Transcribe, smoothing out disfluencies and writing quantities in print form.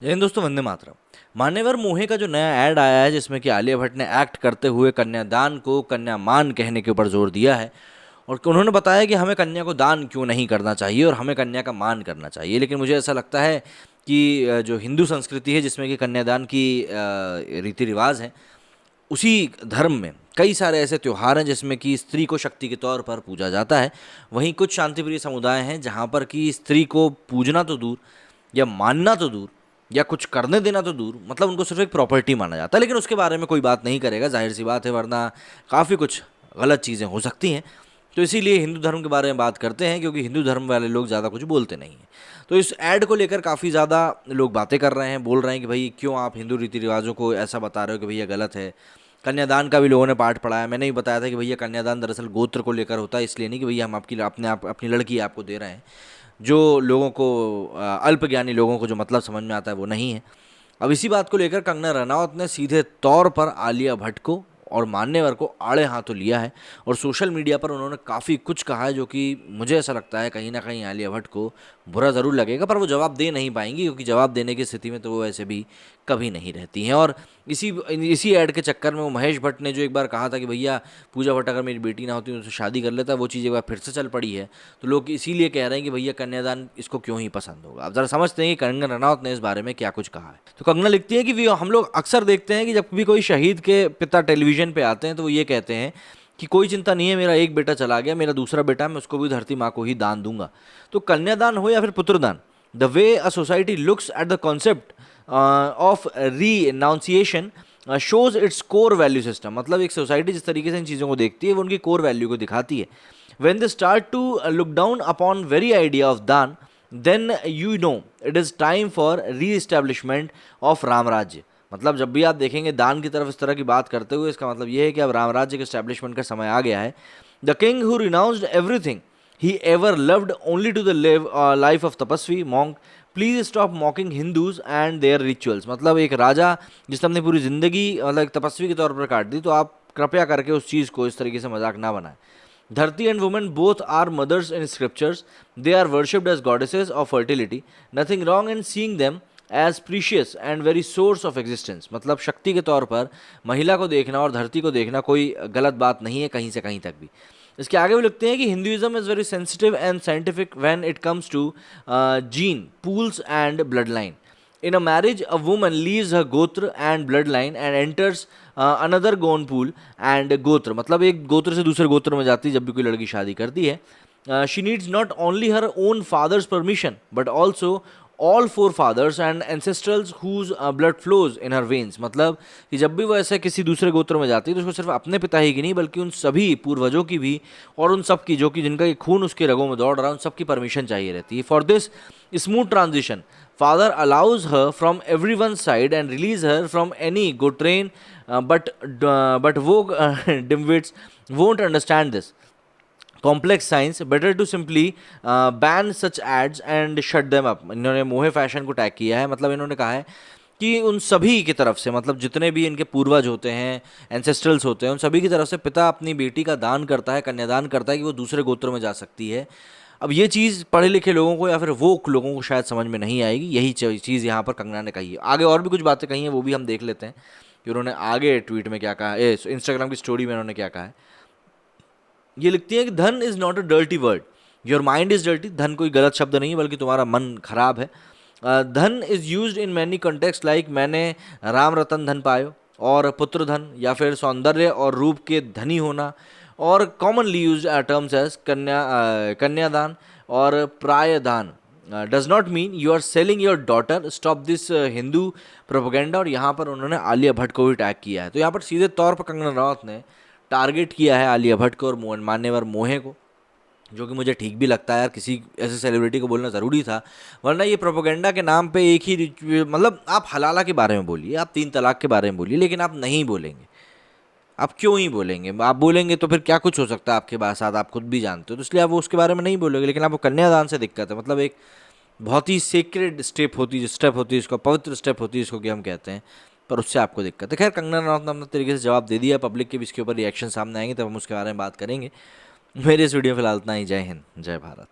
जय हिंद दोस्तों, वंदे मातरम। मान्यवर मोहे का जो नया ऐड आया है जिसमें कि आलिया भट्ट ने एक्ट करते हुए कन्यादान को कन्यामान कहने के ऊपर जोर दिया है और उन्होंने बताया कि हमें कन्या को दान क्यों नहीं करना चाहिए और हमें कन्या का मान करना चाहिए। लेकिन मुझे ऐसा लगता है कि जो हिंदू संस्कृति है जिसमें कि कन्यादान की रीति रिवाज है, उसी धर्म में कई सारे ऐसे त्योहार हैं जिसमें कि स्त्री को शक्ति के तौर पर पूजा जाता है। वहीं कुछ शांतिप्रिय समुदाय हैं जहाँ पर कि स्त्री को पूजना तो दूर या मानना तो दूर या कुछ करने देना तो दूर, मतलब उनको सिर्फ एक प्रॉपर्टी माना जाता है। लेकिन उसके बारे में कोई बात नहीं करेगा, जाहिर सी बात है, वरना काफ़ी कुछ गलत चीज़ें हो सकती हैं। तो इसीलिए हिंदू धर्म के बारे में बात करते हैं, क्योंकि हिंदू धर्म वाले लोग ज़्यादा कुछ बोलते नहीं हैं। तो इस ऐड को लेकर काफ़ी ज़्यादा लोग बातें कर रहे हैं, बोल रहे हैं कि भाई क्यों आप हिंदू रीति रिवाजों को ऐसा बता रहे हो कि भैया गलत है। कन्यादान का भी लोगों ने पाठ पढ़ाया। मैंने ही बताया था कि भैया कन्यादान दरअसल गोत्र को लेकर होता है, इसलिए नहीं कि भैया हम अपनी लड़की आपको दे रहे हैं। जो लोगों को अल्पज्ञानी लोगों को जो मतलब समझ में आता है वो नहीं है। अब इसी बात को लेकर कंगना रनौत ने सीधे तौर पर आलिया भट्ट को और मान्यवर को आड़े हाथों लिया है और सोशल मीडिया पर उन्होंने काफ़ी कुछ कहा है, जो कि मुझे ऐसा लगता है कहीं ना कहीं आलिया भट्ट को बुरा ज़रूर लगेगा, पर वो जवाब दे नहीं पाएंगी, क्योंकि जवाब देने की स्थिति में तो वो ऐसे भी कभी नहीं रहती हैं। और इसी इसी ऐड के चक्कर में वो महेश भट्ट ने जो एक बार कहा था कि भैया पूजा भट्ट अगर मेरी बेटी ना होती तो उससे शादी कर लेता, वो चीज़ एक बार फिर से चल पड़ी है। तो लोग इसीलिए कह रहे हैं कि भैया कन्यादान इसको क्यों ही पसंद होगा। अब ज़रा समझते हैं कि कंगना रनौत ने इस बारे में क्या कुछ कहा है। तो कंगना लिखती है कि हम लोग अक्सर देखते हैं कि जब भी कोई शहीद के पिता टेलीविज़न पे आते हैं तो वो ये कहते हैं कि कोई चिंता नहीं है, मेरा एक बेटा चला गया, मेरा दूसरा बेटा मैं उसको भी धरती माँ को ही दान दूंगा। तो कन्यादान हो या फिर पुत्रदान, the way a society looks at the concept of renunciation shows its core value system. मतलब एक सोसाइटी जिस तरीके से इन चीज़ों को देखती है वो उनकी कोर वैल्यू को दिखाती है। When they start to look down upon very idea of दान, then you know it is time for re establishment of Ram Rajya. मतलब जब भी आप देखेंगे दान की तरफ इस तरह की बात करते हुए, इसका मतलब ये है कि अब राम राज्य के एस्टेब्लिशमेंट का समय आ गया है। The king who renounced everything he ever loved only to the life of तपस्वी monk, please stop mocking Hindus and their rituals. मतलब एक राजा जिसने अपनी पूरी जिंदगी मतलब एक तपस्वी के तौर पर काट दी, तो आप कृपया करके उस चीज़ को इस तरीके से मजाक ना बनाएं। धरती and women both are mothers in scriptures, they are worshipped as goddesses of fertility, nothing wrong in seeing them as precious and very source of existence. मतलब शक्ति के तौर पर महिला को देखना और धरती को देखना कोई गलत बात नहीं है कहीं से कहीं तक भी। इसके आगे भी लिखते हैं कि Hinduism is very sensitive and scientific when it comes to gene pools and blood line. In a marriage, a woman leaves her गोत्र and bloodline and enters another gone pool and गोत्र। मतलब एक गोत्र से दूसरे गोत्र में जाती है जब भी कोई लड़की शादी करती है। She needs not only her own father's permission but also all forefathers and ancestrals whose blood flows in her veins। मतलब कि जब भी वो ऐसे किसी दूसरे गोत्र में जाती है तो उसको सिर्फ अपने पिता ही की नहीं बल्कि उन सभी पूर्वजों की भी और उन सब की जो कि जिनका खून उसके रगों में दौड़ रहा है, उन सब की परमिशन चाहिए रहती है। For this smooth transition father allows her from everyone's side and release her from any good train, but woke dimwits won't understand this complex science, better to simply ban such ads and shut them up। इन्होंने मोहे fashion को tag किया है। मतलब इन्होंने कहा है कि उन सभी की तरफ से, मतलब जितने भी इनके पूर्वज होते हैं, एंसेस्ट्रल्स होते हैं, उन सभी की तरफ से पिता अपनी बेटी का दान करता है, कन्यादान करता है कि वो दूसरे गोत्र में जा सकती है। अब ये चीज़ पढ़े लिखे लोगों को या फिर वो लोगों को शायद समझ में नहीं आएगी। यही चीज़ यहाँ पर कंगना ने कही है। आगे और भी कुछ बातें कही हैं, वो भी हम देख लेते हैं कि उन्होंने आगे ट्वीट में क्या कहा है, इंस्टाग्राम की स्टोरी में उन्होंने क्या कहा है। ये लिखती है कि धन is not a dirty word, your mind is dirty. धन कोई गलत शब्द नहीं है बल्कि तुम्हारा मन खराब है। धन is used in many context like मैंने राम रतन धन पायो, और पुत्र धन या फिर सौंदर्य और रूप के धनी होना, और commonly use terms as kanyadaan और प्रायदान। Does not mean you are selling your daughter, stop this Hindu propaganda. और यहाँ पर उन्होंने आलिया भट्ट को भी टैग किया है। तो यहाँ पर सीधे तौर पर कंगना रनौत ने टारगेट किया है आलिया भट्ट को और मान्यवर मोहे को, जो कि मुझे ठीक भी लगता है यार। किसी ऐसे सेलिब्रिटी को बोलना ज़रूरी था, वरना ये प्रोपेगेंडा के नाम पे एक ही मतलब आप हलाला के बारे में बोलिए, आप 3 तलाक के बारे में बोलिए, लेकिन आप नहीं बोलेंगे। आप क्यों ही बोलेंगे? आप बोलेंगे तो फिर क्या कुछ हो सकता है आपके साथ, आप खुद भी जानते हो। तो इसलिए आप उसके बारे में नहीं बोलोगे। लेकिन आपको कन्यादान से दिक्कत है। मतलब एक बहुत ही सेक्रेड स्टेप होती है, इसको पवित्र स्टेप होती है इसको कि हम कहते हैं, पर उससे आपको दिक्कत है। खैर, कंगना रनौत ने अपने तरीके से जवाब दे दिया। पब्लिक के भी इसके ऊपर रिएक्शन सामने आएंगे तब हम उसके बारे में बात करेंगे। मेरे इस वीडियो फिलहाल इतना ही। जय हिंद, जय भारत।